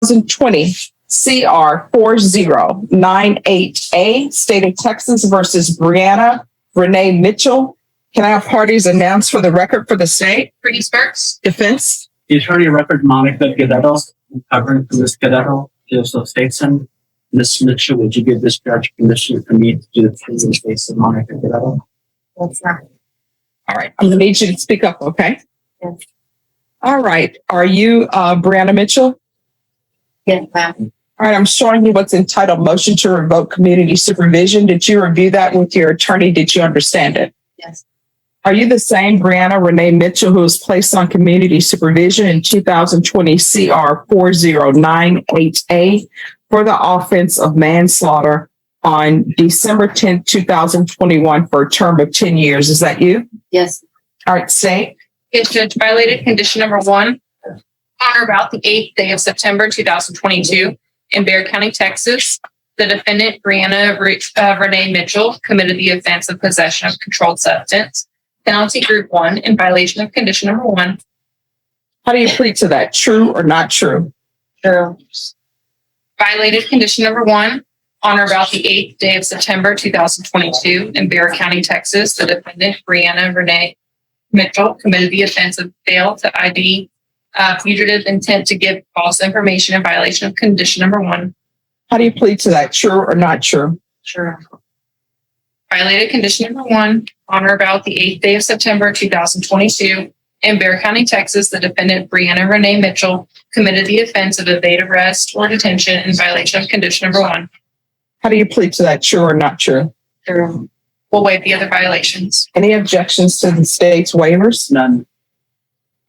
2020 CR 4098A, State of Texas versus Brianna Renee Mitchell. Can I have parties announced for the record for the state? Brittany Sparks. Defense. The attorney of record, Monica Guerrero, covering for Ms. Guerrero, Joseph Stateson. Ms. Mitchell, would you give this judge permission for me to do the case in case of Monica Guerrero? That's not. All right. I'm going to need you to speak up, okay? Yes. All right. Are you Brianna Mitchell? Yes, ma'am. All right. I'm showing you what's entitled Motion to Revoke Community Supervision. Did you review that with your attorney? Did you understand it? Yes. Are you the same Brianna Renee Mitchell who was placed on community supervision in 2020 CR 4098A for the offense of manslaughter on December 10th, 2021 for a term of 10 years? Is that you? Yes. All right, state. Yes, Judge, violated condition number 1 on or about the 8th day of September 2022 in Bexar County, Texas. The defendant, Brianna Renee Mitchell, committed the offense of possession of controlled substance. Penalty group 1 in violation of condition number 1. How do you plead to that? True or not true? True. Violated condition number 1 on or about the 8th day of September 2022 in Bexar County, Texas. The defendant, Brianna Renee Mitchell, committed the offense of fail to ID fugitive intent to give false information in violation of condition number 1. How do you plead to that? True or not true? True. Violated condition number 1 on or about the 8th day of September 2022 in Bexar County, Texas. The defendant, Brianna Renee Mitchell, committed the offense of evade arrest or detention in violation of condition number 1. How do you plead to that? True or not true? True. We'll waive the other violations. Any objections to the state's waivers? None.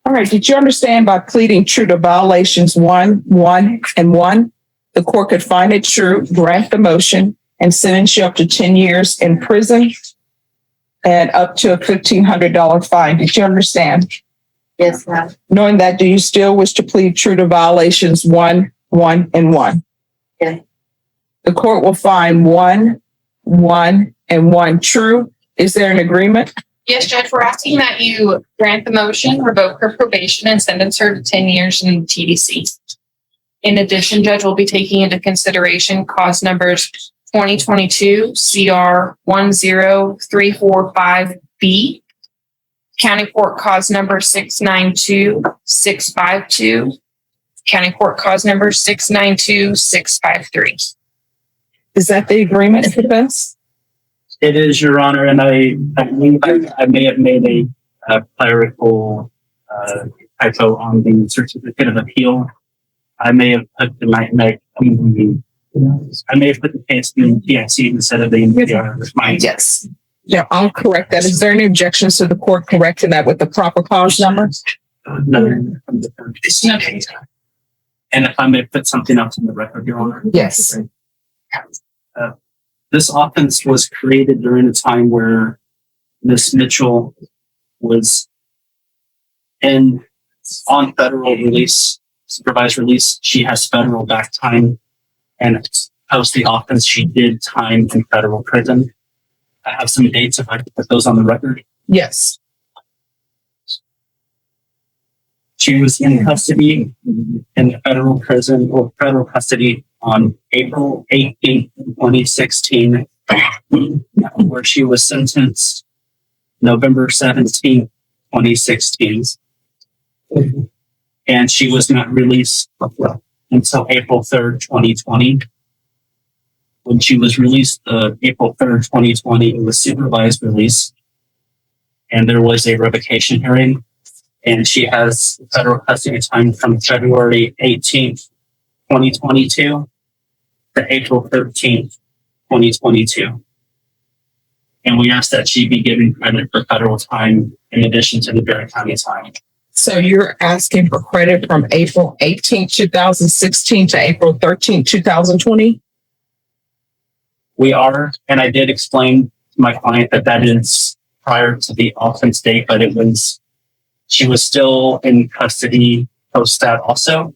All right. Did you understand by pleading true to violations 1, 1, and 1, the court could find it true, grant the motion, and sentence you up to 10 years in prison and up to a $1,500 fine? Did you understand? Yes, ma'am. Knowing that, do you still wish to plead true to violations 1, 1, and 1? Yes. The court will find 1, 1, and 1 true. Is there an agreement? Yes, Judge, we're asking that you grant the motion, revoke her probation, and sentence her to 10 years in TDC. In addition, Judge, will be taking into consideration cause numbers 2022 CR 10345B, County Court cause number 692652, County Court cause number 692653. Is that the agreement, defense? It is, Your Honor, and I believe I may have made a clerical typo on the certificate of appeal. I may have put the case in PIC instead of the NPR. Yes. Yeah, I'll correct that. Is there any objections to the court correcting that with the proper cause number? No. And if I may put something else in the record, Your Honor. Yes. This offense was created during a time where Ms. Mitchell was on federal release, supervised release. She has federal back time, and post the offense, she did time in federal prison. I have some dates if I could put those on the record. Yes. She was in custody in the federal prison or federal custody on April 18th, 2016, where she was sentenced November 17th, 2016. And she was not released until April 3rd, 2020. When she was released April 3rd, 2020, it was supervised release. And there was a revocation hearing. And she has federal custody time from February 18th, 2022 to April 13th, 2022. And we ask that she be given credit for federal time in addition to the Bexar County time. So you're asking for credit from April 18th, 2016 to April 13th, 2020? We are, and I did explain to my client that is prior to the offense date, but she was still in custody post that also,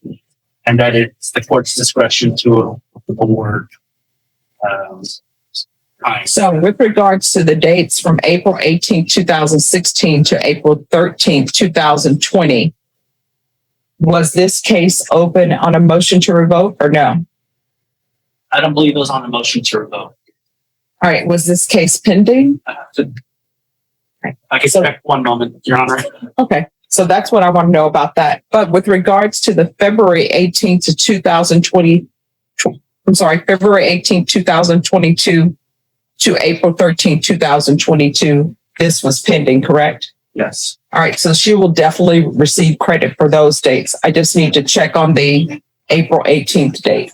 and that it's the court's discretion to award time. So with regards to the dates from April 18th, 2016 to April 13th, 2020, Was this case open on a motion to revoke or no? I don't believe it was on a motion to revoke. All right, was this case pending? I can So- check one moment, Your Honor. Okay, so that's what I want to know about that. But with regards to the February 18th to 2020, February 18th, 2022 to April 13th, 2022, this was pending, correct? Yes. All right, so she will definitely receive credit for those dates. I just need to check on the April 18th date.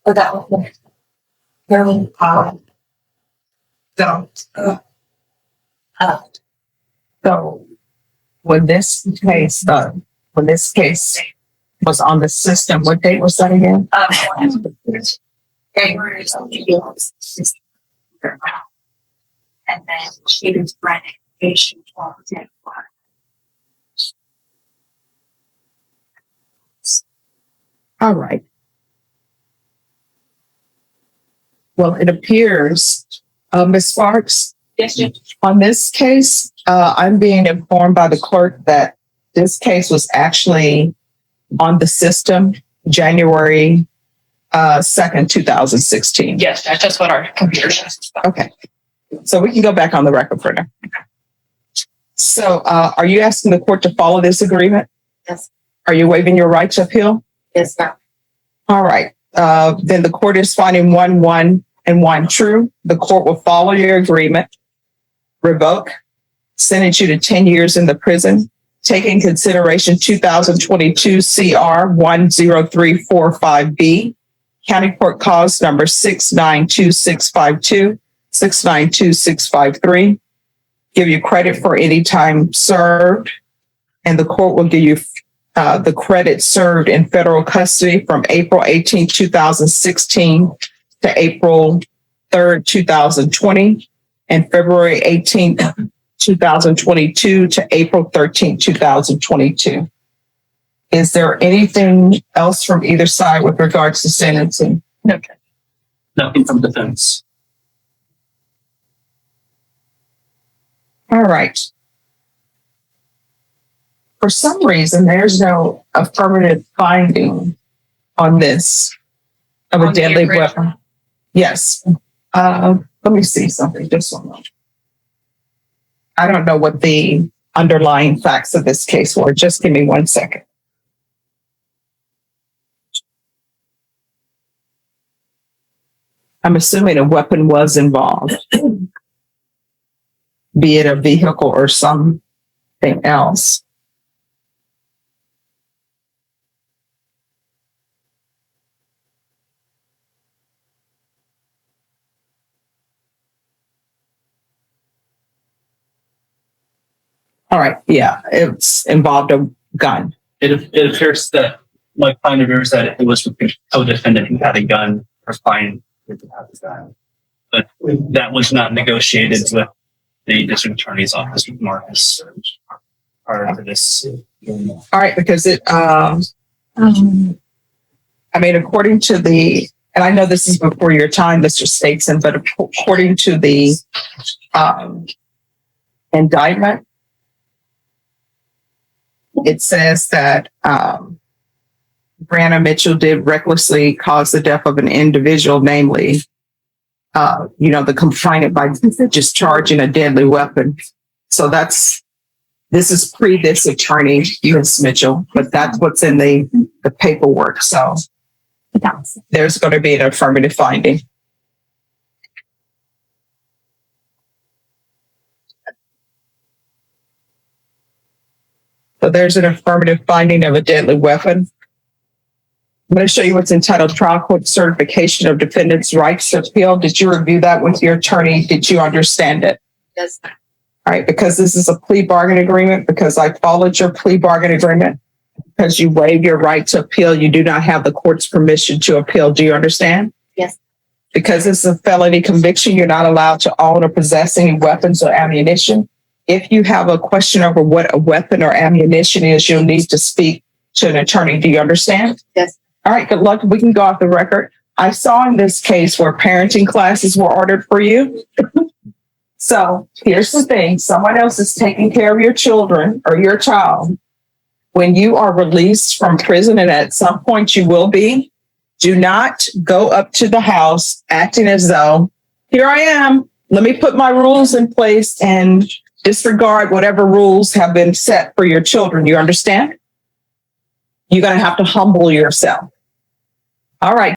Oh, that one. Fairly don't. So when this case was on the system, what date was that again? January and then she was running patient for All right. Well, it appears, Ms. Sparks, Yes, Judge. on this case, I'm being informed by the clerk that this case was actually on the system January 2nd, 2016. Yes, that's just what our computer says. Okay. So we can go back on the record for now. So are you asking the court to follow this agreement? Yes. Are you waiving your right to appeal? Yes, ma'am. All right. Then the court is finding 1 and 1 true. The court will follow your agreement, revoke, sentence you to 10 years in the prison, take in consideration 2022 CR 10345B, County Court Cause number 692652, 692653, give you credit for any time served, and the court will give you the credit served in federal custody from April 18, 2016 to April 3rd, 2020, and February 18th, 2022 to April 13th, 2022. Is there anything else from either side with regards to sentencing? Okay. Nothing from defense. All right. For some reason, there's no affirmative finding on this of a On the deadly original. weapon. Yes. Let me see something, just one moment. I don't know what the underlying facts of this case were. Just give me 1 second. I'm assuming a weapon was involved, be it a vehicle or something else. All right, yeah, it's involved a gun. It appears that my client appears that it was a co-defendant who had a gun or client who had a gun. But that was not negotiated with the district attorney's office with Marcus prior to this. All right, because I mean, according to the, and I know this is before your time, Mr. Statesman, but according to the indictment, it says that Brianna Mitchell did recklessly cause the death of an individual, namely, the complainant by discharging a deadly weapon. So this is pre this attorney, Ms. Mitchell, but that's what's in the paperwork. So there's going to be an affirmative finding. So there's an affirmative finding of a deadly weapon. I'm going to show you what's entitled Trial Court Certification of Defendant's Rights to Appeal. Did you review that with your attorney? Did you understand it? Yes, ma'am. All right, because this is a plea bargain agreement, because I followed your plea bargain agreement, Because you waive your right to appeal, you do not have the court's permission to appeal. Do you understand? Yes. Because it's a felony conviction, you're not allowed to own or possess any weapons or ammunition. If you have a question over what a weapon or ammunition is, you'll need to speak to an attorney. Do you understand? Yes. All right, good luck. We can go off the record. I saw in this case where parenting classes were ordered for you. So here's the thing. Someone else is taking care of your children or your child. When you are released from prison, and at some point you will be, do not go up to the house acting as though, here I am, let me put my rules in place and disregard whatever rules have been set for your children. You understand? You're going to have to humble yourself. All right.